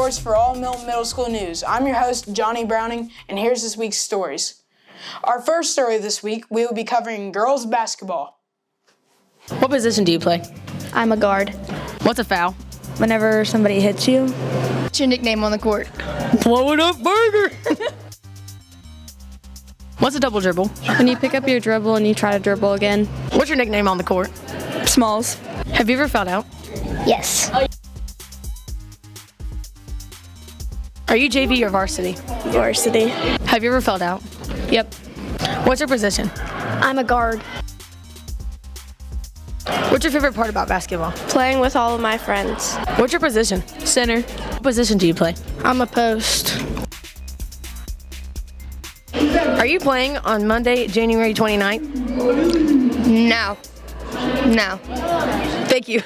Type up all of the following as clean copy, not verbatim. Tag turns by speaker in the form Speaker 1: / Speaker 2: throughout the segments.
Speaker 1: source for all Milton Middle School news. I'm your host, Johnny Browning, and here's this week's stories. Our first story this week, we will be covering girls basketball.
Speaker 2: What position do you play?
Speaker 3: I'm a guard.
Speaker 2: What's a foul?
Speaker 3: Whenever somebody hits you.
Speaker 4: What's your nickname on the court?
Speaker 2: Blow it up, burger! What's a double dribble?
Speaker 3: When you pick up your dribble and you try to dribble again.
Speaker 2: What's your nickname on the court?
Speaker 3: Smalls.
Speaker 2: Have you ever fouled out?
Speaker 4: Yes.
Speaker 2: Are you JV or varsity?
Speaker 3: Varsity.
Speaker 2: Have you ever fouled out?
Speaker 3: Yep.
Speaker 2: What's your position?
Speaker 4: I'm a guard.
Speaker 2: What's your favorite part about basketball?
Speaker 3: Playing with all of my friends.
Speaker 2: What's your position?
Speaker 3: Center.
Speaker 2: What position do you play?
Speaker 3: I'm a post.
Speaker 2: Are you playing on Monday, January 29th?
Speaker 4: No.
Speaker 2: Thank you.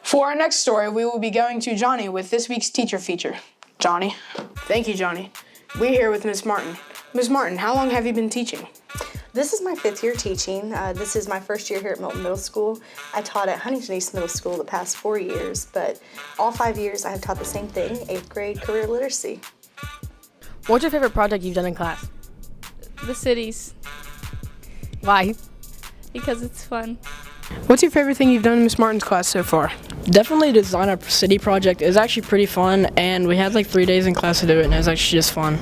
Speaker 1: For our next story, we will be going to Johnny with this week's teacher feature. Johnny. Thank you, Johnny. We're here with Ms. Martin. Ms. Martin, how long have you been teaching?
Speaker 5: This is my 5th year teaching. This is my first year here at Milton Middle School. I taught at Huntington East Middle School the past 4 years, but all 5 years I have taught the same thing, 8th grade career literacy.
Speaker 2: What's your favorite project you've done in class?
Speaker 6: The cities,
Speaker 2: Why?
Speaker 6: because it's fun.
Speaker 1: What's your favorite thing you've done in Ms. Martin's class so far?
Speaker 7: Definitely design a city project. It was actually pretty fun, and we had like 3 days in class to do it, and it was actually just fun.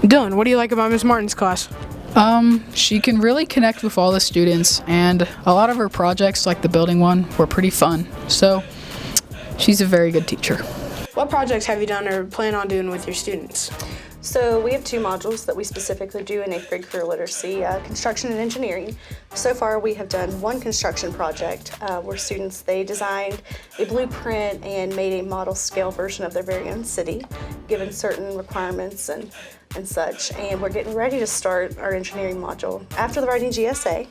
Speaker 1: Dylan, what do you like about Ms. Martin's class?
Speaker 8: She can really connect with all the students, and a lot of her projects, like the building one, were pretty fun. So she's a very good teacher.
Speaker 1: What projects have you done or plan on doing with your students?
Speaker 5: So we have 2 modules that we specifically do in 8th grade career literacy, construction and engineering. So far we have done 1 construction project where students, they designed a blueprint and made a model scale version of their very own city, given certain requirements and such. And we're getting ready to start our engineering module after the writing GSA,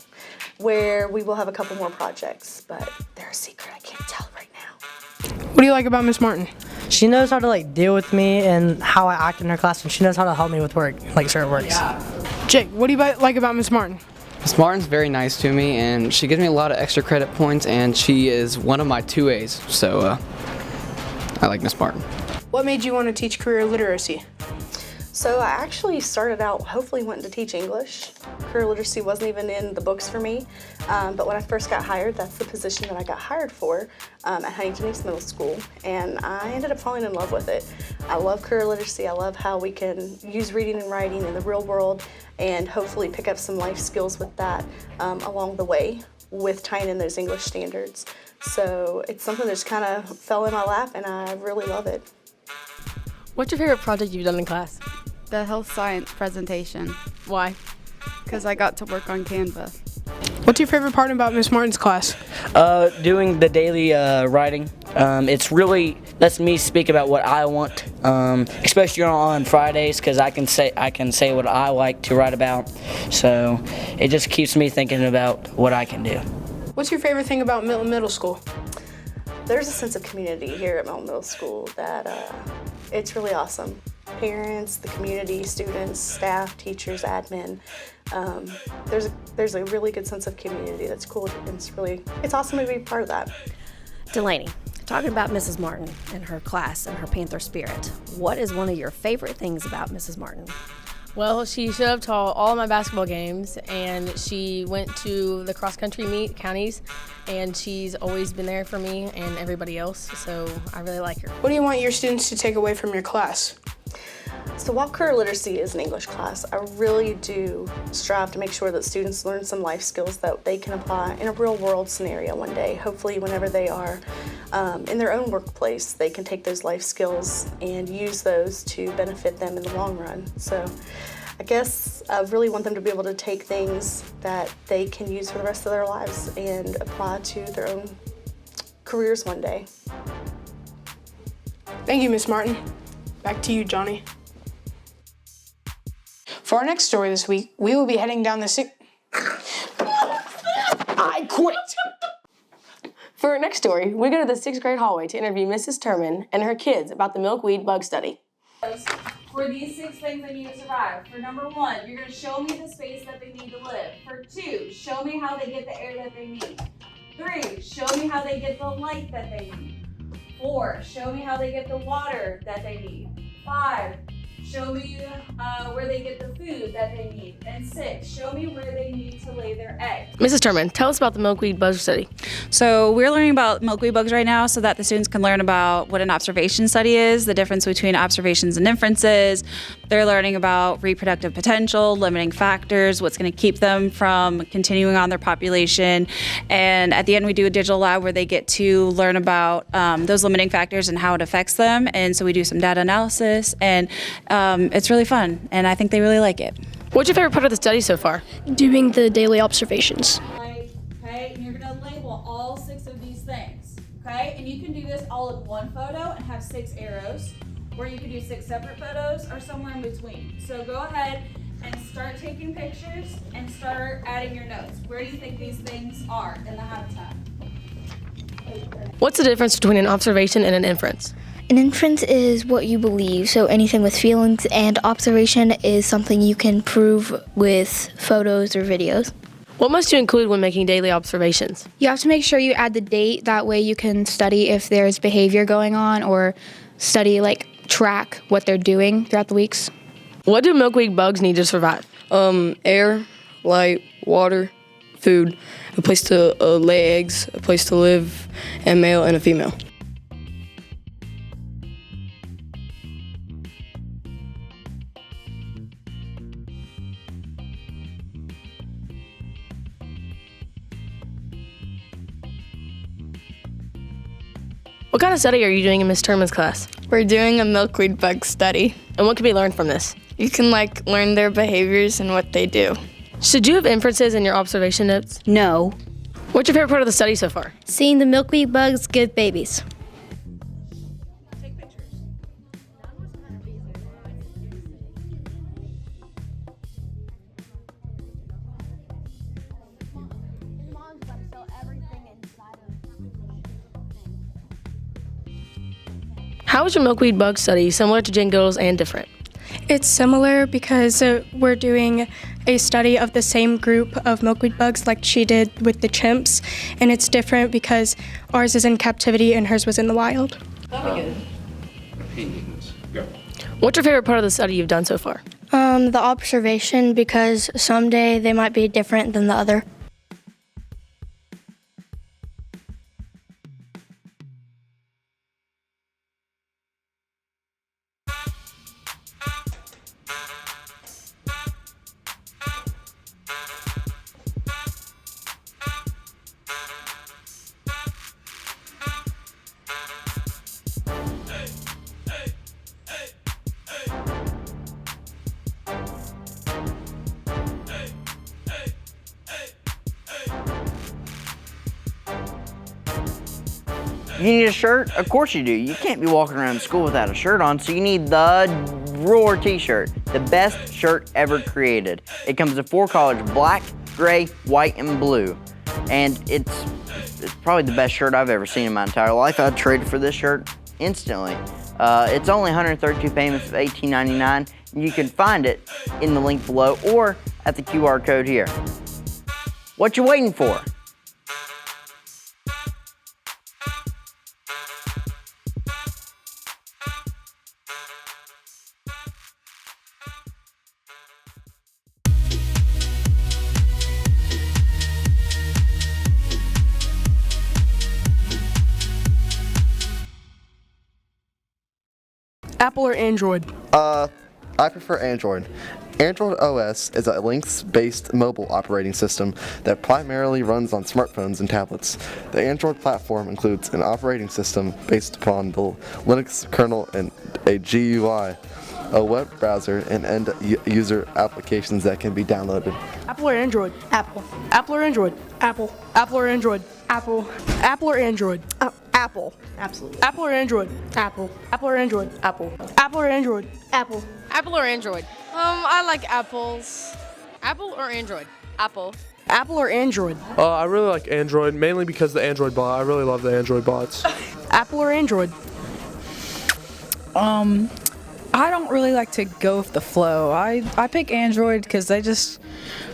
Speaker 5: where we will have a couple more projects, but they're a secret, I can't tell right now.
Speaker 1: What do you like about Ms. Martin?
Speaker 9: She knows how to deal with me and how I act in her class, and she knows how to help me with work, certain works.
Speaker 1: Jake, what do you like about Ms. Martin?
Speaker 10: Ms. Martin's very nice to me, and she gives me a lot of extra credit points, and she is one of my 2As, so I like Ms. Martin.
Speaker 1: What made you want to teach career literacy?
Speaker 5: So I actually started out hopefully wanting to teach English. Career literacy wasn't even in the books for me, but when I first got hired, that's the position that I got hired for at Huntington East Middle School, and I ended up falling in love with it. I love career literacy. I love how we can use reading and writing in the real world and hopefully pick up some life skills with that along the way with tying in those English standards. So it's something that just kind of fell in my lap, and I really love it.
Speaker 2: What's your favorite project you've done in class?
Speaker 6: The health science presentation,
Speaker 2: Why?
Speaker 6: because I got to work on Canva.
Speaker 1: What's your favorite part about Ms. Martin's class?
Speaker 9: Doing the daily writing. It's really lets me speak about what I want, especially on Fridays, because I can say what I like to write about. So it just keeps me thinking about what I can do.
Speaker 1: What's your favorite thing about Milton Middle School?
Speaker 5: There's a sense of community here at Milton Middle School that it's really awesome. Parents, the community, students, staff, teachers, admin. There's a really good sense of community that's cool, and it's awesome to be part of that.
Speaker 11: Delaney, talking about Mrs. Martin and her class and her Panther spirit, what is one of your favorite things about Mrs. Martin?
Speaker 2: Well, she showed up to all of my basketball games, and she went to the cross-country meet, counties, and she's always been there for me and everybody else, so I really like her.
Speaker 1: What do you want your students to take away from your class?
Speaker 5: So while career literacy is an English class, I really do strive to make sure that students learn some life skills that they can apply in a real world scenario one day. Hopefully whenever they are in their own workplace, they can take those life skills and use those to benefit them in the long run. So I guess I really want them to be able to take things that they can use for the rest of their lives and apply to their own careers one day.
Speaker 1: Thank you, Ms. Martin. Back to you, Johnny. For our next story this week, we will be heading down the
Speaker 2: I quit! For our next story, we go to the 6th grade hallway to interview Mrs. Turman and her kids about the milkweed bug study.
Speaker 12: For these 6 things they need to survive. For number 1, you're going to show me the space that they need to live. For 2, show me how they get the air that they need. 3, show me how they get the light that they need. 4, show me how they get the water that they need. 5, show me where they get the food that they need. And 6, show me where they need to lay their eggs.
Speaker 2: Mrs. Turman, tell us about the milkweed bug study.
Speaker 13: So we're learning about milkweed bugs right now so that the students can learn about what an observation study is, the difference between observations and inferences. They're learning about reproductive potential, limiting factors, what's going to keep them from continuing on their population. And at the end, we do a digital lab where they get to learn about those limiting factors and how it affects them. And so we do some data analysis, and it's really fun, and I think they really like it.
Speaker 2: What's your favorite part of the study so far?
Speaker 4: Doing the daily observations.
Speaker 12: Okay, and you're gonna label all 6 of these things, okay? And you can do this all in one photo and have 6 arrows, or you can do 6 separate photos or somewhere in between. So go ahead and start taking pictures and start adding your notes. Where do you think these things are in the habitat?
Speaker 2: What's the difference between an observation and an inference?
Speaker 4: An inference is what you believe, so anything with feelings, and observation is something you can prove with photos or videos.
Speaker 2: What must you include when making daily observations?
Speaker 14: You have to make sure you add the date. That way you can study if there's behavior going on, or study, track what they're doing throughout the weeks.
Speaker 2: What do milkweed bugs need to survive?
Speaker 7: Air, light, water, food, a place to lay eggs, a place to live, a male and a female.
Speaker 2: What kind of study are you doing in Ms. Turman's class?
Speaker 3: We're doing a milkweed bug study.
Speaker 2: And what can be learned from this?
Speaker 3: You can learn their behaviors and what they do.
Speaker 2: Should you have inferences in your observation notes?
Speaker 11: No.
Speaker 2: What's your favorite part of the study so far?
Speaker 4: Seeing the milkweed bugs give babies.
Speaker 2: How is your milkweed bug study similar to Jane Goodall's and different?
Speaker 14: It's similar because we're doing a study of the same group of milkweed bugs like she did with the chimps, and it's different because ours is in captivity and hers was in the wild.
Speaker 2: What's your favorite part of the study you've done so far?
Speaker 4: The observation, because someday they might be different than the other.
Speaker 15: You need a shirt? Of course you do. You can't be walking around school without a shirt on, so you need the Roar t-shirt, the best shirt ever created. It comes in 4 colors: black, gray, white, and blue. And it's probably the best shirt I've ever seen in my entire life. I'd trade for this shirt instantly. It's only 132 payments of $18.99. You can find it in the link below or at the QR code here. What you waiting for?
Speaker 7: Apple or Android?
Speaker 16: I prefer Android. Android OS is a Linux-based mobile operating system that primarily runs on smartphones and tablets. The Android platform includes an operating system based upon the Linux kernel and a GUI, a web browser, and end-user applications that can be downloaded.
Speaker 7: Apple or Android?
Speaker 14: Apple.
Speaker 7: Apple or Android?
Speaker 14: Apple.
Speaker 7: Apple or Android?
Speaker 14: Apple.
Speaker 7: Apple or Android?
Speaker 14: Apple. Absolutely.
Speaker 7: Apple or Android?
Speaker 14: Apple.
Speaker 7: Apple or Android?
Speaker 14: Apple.
Speaker 7: Apple or Android?
Speaker 4: Apple.
Speaker 2: Apple or Android?
Speaker 3: I like apples.
Speaker 2: Apple or Android?
Speaker 3: Apple.
Speaker 7: Apple or Android?
Speaker 17: I really like Android, mainly because the Android bot. I really love the Android bots.
Speaker 7: Apple or Android?
Speaker 6: I don't really like to go with the flow. I pick Android because they just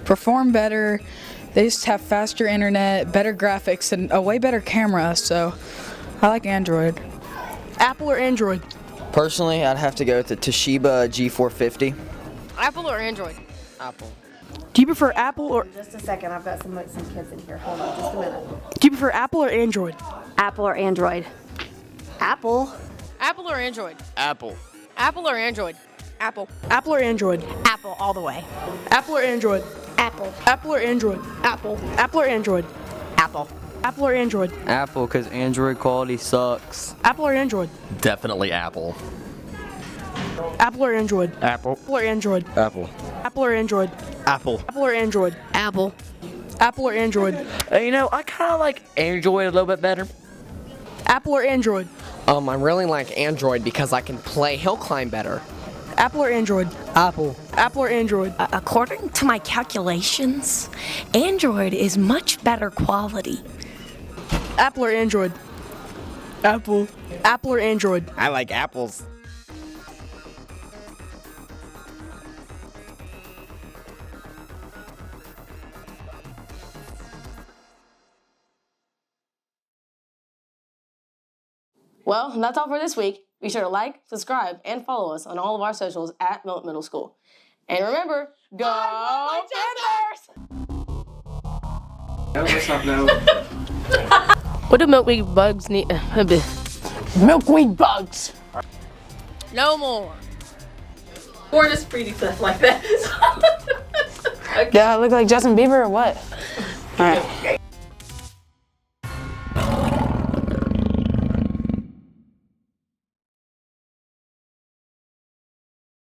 Speaker 6: perform better. They just have faster internet, better graphics, and a way better camera, so I like Android.
Speaker 1: Apple or Android?
Speaker 18: Personally, I'd have to go with the Toshiba G450.
Speaker 2: Apple or Android?
Speaker 10: Apple.
Speaker 1: Do you prefer Apple or
Speaker 11: Just a second, I've got some kids in here. Hold on just a minute.
Speaker 1: Do you prefer Apple or Android?
Speaker 11: Apple or Android?
Speaker 2: Apple. Apple or Android?
Speaker 10: Apple.
Speaker 2: Apple or Android?
Speaker 1: Apple. Apple or Android?
Speaker 11: Apple all the way.
Speaker 1: Apple or Android?
Speaker 11: Apple.
Speaker 1: Apple or Android? Apple. Apple or Android?
Speaker 11: Apple.
Speaker 1: Apple or Android?
Speaker 18: Apple, because Android quality sucks.
Speaker 1: Apple or Android?
Speaker 19: Definitely Apple.
Speaker 1: Apple or Android?
Speaker 10: Apple.
Speaker 1: Apple or Android?
Speaker 19: Apple.
Speaker 1: Apple or Android?
Speaker 10: Apple.
Speaker 1: Apple or Android?
Speaker 2: Apple.
Speaker 1: Apple or Android?
Speaker 9: You know, I kind of like Android a little bit better.
Speaker 1: Apple or Android?
Speaker 10: I really like Android because I can play hill climb better.
Speaker 1: Apple or Android?
Speaker 10: Apple.
Speaker 1: Apple or Android?
Speaker 20: According to my calculations, Android is much better quality.
Speaker 1: Apple or Android? Apple. Apple or Android?
Speaker 10: I like apples.
Speaker 2: Well, that's all for this week. Be sure to like, subscribe, and follow us on all of our socials at Millet Middle School. And remember, go Panthers! What do milkweed bugs need? Milkweed bugs! No more.
Speaker 3: Or just pretty stuff like that.
Speaker 1: Yeah, I look like Justin Bieber or what? All right.